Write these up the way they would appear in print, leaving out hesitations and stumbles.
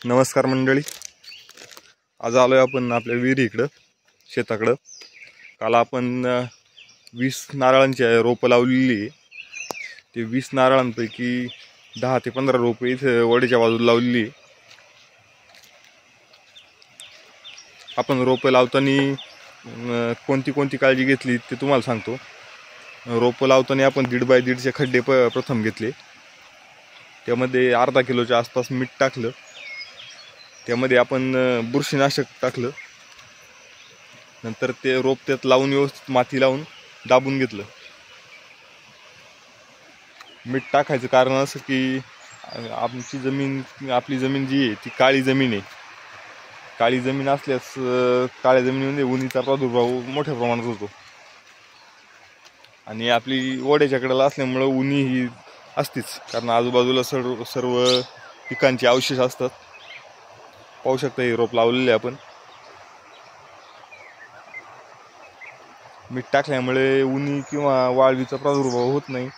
नमस्कार मंडळी, आज आलोय आपण आपल्या विहिरीकडं शेताकडं। काल आपण 20 नारळांची रोपं लावलेली। ते 20 नारळांपैकी 10 ते 15 रोपं इथे वड्याच्या बाजूला लावलेली। आपण रोपं लावताना कोणती कोणती काळजी घेतली ते तुम्हाला सांगतो। रोपं लावताना आपण 1.5 बाय 1.5चे खड्डे प्रथम घेतले, त्यामध्ये अर्धा किलोच्या आसपास मीठ टाकलं, त्यामध्ये आपण बुरशीनाशक टाकलं, नंतर ते रोप त्यात लावून व्यवस्थित माती लावून दाबून घेतलं। मीठ टाकायचं कारण असं की आपली जमीन जी आहे ती काळी जमीन आहे। काळी जमीन असल्यास काळ्या जमिनीमध्ये उन्हीचा प्रादुर्भाव मोठ्या प्रमाणात होतो आणि आपली ओढ्याच्या कडेला असल्यामुळे उन्ही ही असतेच, कारण आजूबाजूला सर्व पिकांचे अवशेष असतात। पाहू शकता हे रोप लावलेले आपण। मीठ टाकल्यामुळे उन्ही किंवा वाळवीचा प्रादुर्भाव होत नाही,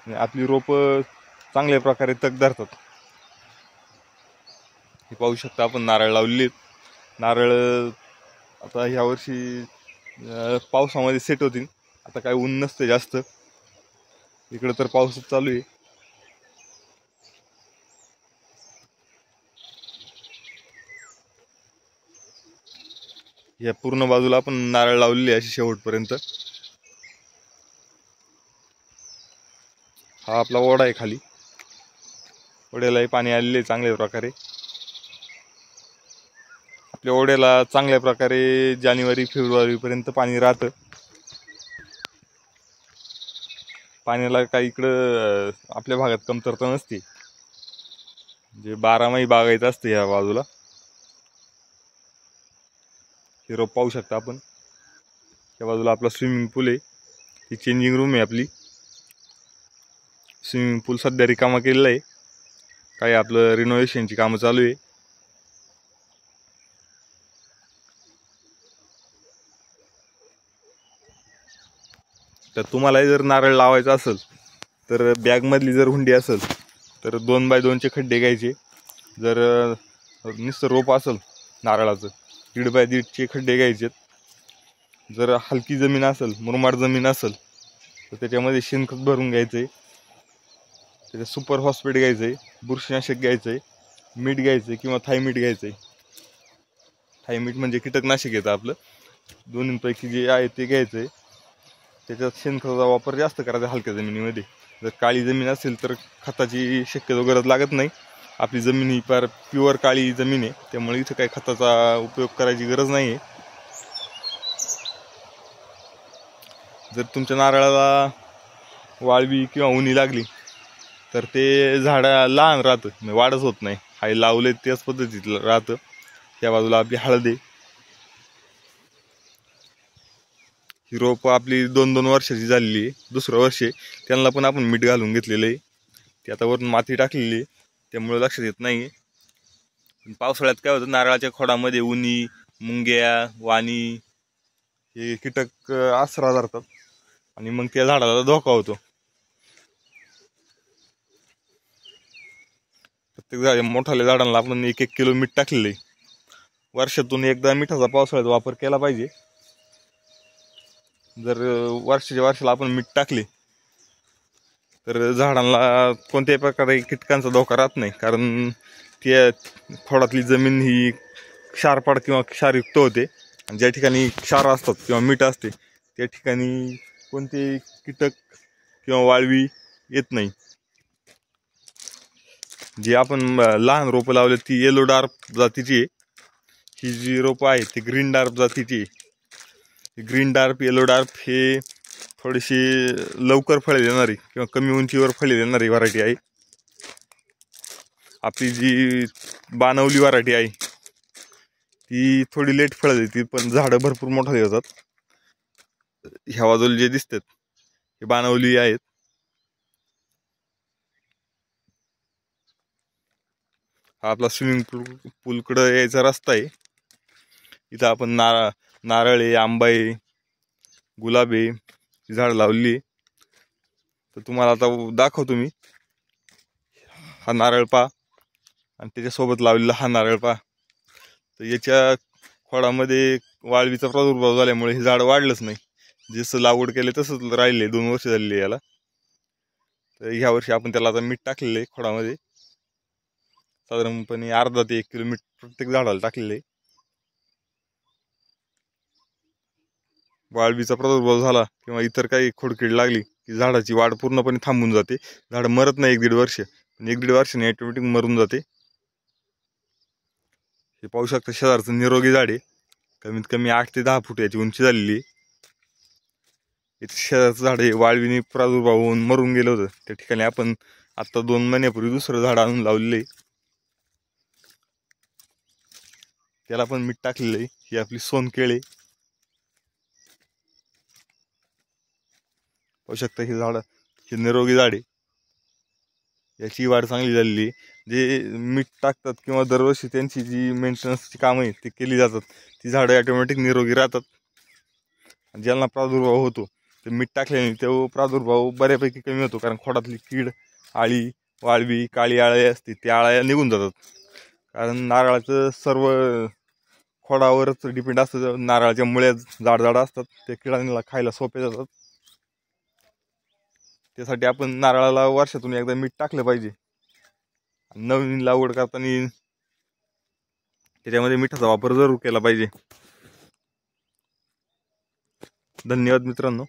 आपली रोपं चांगल्या प्रकारे तग धरतात। हे पाहू शकता आपण नारळ लावलेले। नारळ आता ह्या वर्षी पावसामध्ये सेट होतील। आता काय ऊन नसते जास्त, इकडे तर पाऊसच चालू आहे। या पूर्ण बाजूला आपण नारळ लावलेले अशी शेवटपर्यंत। हा आपला ओढा आहे, खाली ओढ्यालाही पाणी आलेले चांगल्या प्रकारे। आपल्या ओढ्याला चांगल्या प्रकारे जानेवारी फेब्रुवारी पर्यंत पाणी राहतं। पाण्याला काही इकडं आपल्या भागात कमतरता नसते, जे 12 बागायत असते या बाजूला। हे रोप पाहू शकता आपण। त्या बाजूला आपला स्विमिंग पूल आहे, ही चेंजिंग रूम आहे आपली। स्विमिंग पूल सध्या रिकामा केलेला आहे, काही आपलं रिनोव्हेशनची कामं चालू आहे। तर तुम्हाला जर नारळ लावायचा असेल तर बॅगमधली जर हुंडी असेल तर 2 बाय 2चे खड्डे घ्यायचे। जर नुसतं रोप असेल नारळाचं 1.5 बाय 1.5चे खड्डे घ्यायचे। जर हलकी जमीन असेल, मुरमाड जमीन असेल तर त्याच्यामध्ये शेणखत भरून घ्यायचे, त्याच्यात सुपर फॉस्फेट घ्यायचे, बुरशीनाशक घ्यायचे, मीठ घ्यायचे किंवा थायमीठ घ्यायचे। थायमीठ म्हणजे कीटकनाशक येतं आपलं, दोन्हींपैकी जे आहे ते घ्यायचे। त्याच्यात शेणखताचा वापर जास्त करायचा हलक्या जमिनीमध्ये। जर काळी जमीन असेल तर खताची शक्यतो गरज लागत नाही। आपली जमीन ही फार प्युअर काळी जमीन आहे, त्यामुळे इथं काही खताचा उपयोग करायची गरज नाही आहे। जर तुमच्या नारळाला वाळवी किंवा उन्ही लागली तर ते झाड लहान राहतं, वाढच होत नाही। हाय लावले त्याच पद्धतीत राहतं। त्या बाजूला आपली हळद आहे, ही रोप आपली 2-2 वर्षाची झालेली आहे। दुसरं वर्ष त्यांना पण आपण मीठ घालून घेतलेलं आहे। ते आता वरून माती टाकलेली आहे, त्यामुळे लक्षात येत नाही। पावसाळ्यात काय होतं, नारळाच्या खोडामध्ये उन्ही, मुंग्या, वाणी हे कीटक आसरा धरतात आणि मग त्या झाडाला धोका होतो। प्रत्येक मोठ्या झाडांना आपण 1-1 किलो मीठ टाकलेलं आहे। वर्षातून एकदा मिठाचा पावसाळ्यात वापर केला पाहिजे। जर वर्षाच्या वर्षाला आपण मीठ टाकले तर झाडांना कोणत्याही प्रकारे कीटकांचा धोका राहत नाही, कारण त्या खोडातली जमीन ही क्षारपाड किंवा क्षारयुक्त होते आणि ज्या ठिकाणी क्षार असतात किंवा मीठ असते त्या ठिकाणी कोणते कीटक किंवा वाळवी येत नाही। जी आपण लहान रोपं लावले ती येलो डार्क जातीची आहे। ही जी रोपं आहे ती ग्रीन डार्क जातीची आहे। ग्रीन डार्क, येलो डार्क हे थोडीशी लवकर फळे देणारी किंवा कमी उंचीवर फळे देणारी व्हरायटी आहे। आपली जी बाणवली व्हरायटी आहे ती थोडी लेट फळं देते, पण झाडं भरपूर मोठं देतात। ह्या बाजूला जे दिसतात हे बाणवली आहेत। हा आपला स्विमिंग पूलकडे यायचा रस्ता आहे। इथं आपण नारळ आहे, आंबा आहे, गुलाब आहे, झाड लावली। तर तुम्हाला आता दाखवतो मी। हा नारळ पहा, आणि त्याच्यासोबत लावलेला हा नारळ पहा. तर याच्या खोडामध्ये वाळवीचा प्रादुर्भाव झाल्यामुळे हे झाड वाढलंच नाही. जसं लागवड केले तसंच राहिले, 2 वर्ष झालेली याला. तर ह्या वर्षी आपण त्याला आता मीठ टाकलेलं आहे खोडामध्ये, साधारणपणे अर्धा ते 1 किलो मीठ प्रत्येक झाडाला टाकलेलं आहे. वाळवीचा प्रादुर्भाव झाला किंवा इतर काही खोडकीड लागली की झाडाची वाढ पूर्णपणे थांबून जाते. झाड मरत नाही 1-1.5 वर्ष, पण 1-1.5 वर्षाने ऑटोमॅटिक मरून जाते. हे पाहू शकता, शेजारचं निरोगी झाड आहे. कमीत कमी 8 ते 10 फूट याची उंची झालेली आहे. शेजारचं झाड हे वाळवीने प्रादुर्भाव होऊन मरून गेलं होतं. त्या ठिकाणी आपण आता 2 महिन्यापूर्वी दुसरं झाड आणून लावलेलं आहे. त्याला पण मीठ टाकलेलं आहे. ही आपली सोनकेळे पाहू शकता. हे झाड हे निरोगी झाड आहे, याची वाढ चांगली झालेली. जे मीठ टाकतात किंवा दरवर्षी त्यांची जी मेंटेनन्सची कामं आहेत ती केली जातात, ती झाडं ऑटोमॅटिक निरोगी राहतात. ज्यांना प्रादुर्भाव होतो ते मीठ टाकल्याने तो प्रादुर्भाव बऱ्यापैकी कमी होतो, कारण खोडातली कीड, आळी, वाळवी, काळी आळी असते, त्या आळ्या निघून जातात. कारण नारळाचं सर्व खोडावरच डिपेंड असतं. नारळाच्या मुळ्या जाड असतात, त्या किडांना खायला सोपे जातात. त्यासाठी आपण नारळाला वर्षातून एकदा मीठ टाकलं पाहिजे. नवीन लागवड करताना त्याच्यामध्ये मिठाचा वापर जरूर केला पाहिजे. धन्यवाद मित्रांनो.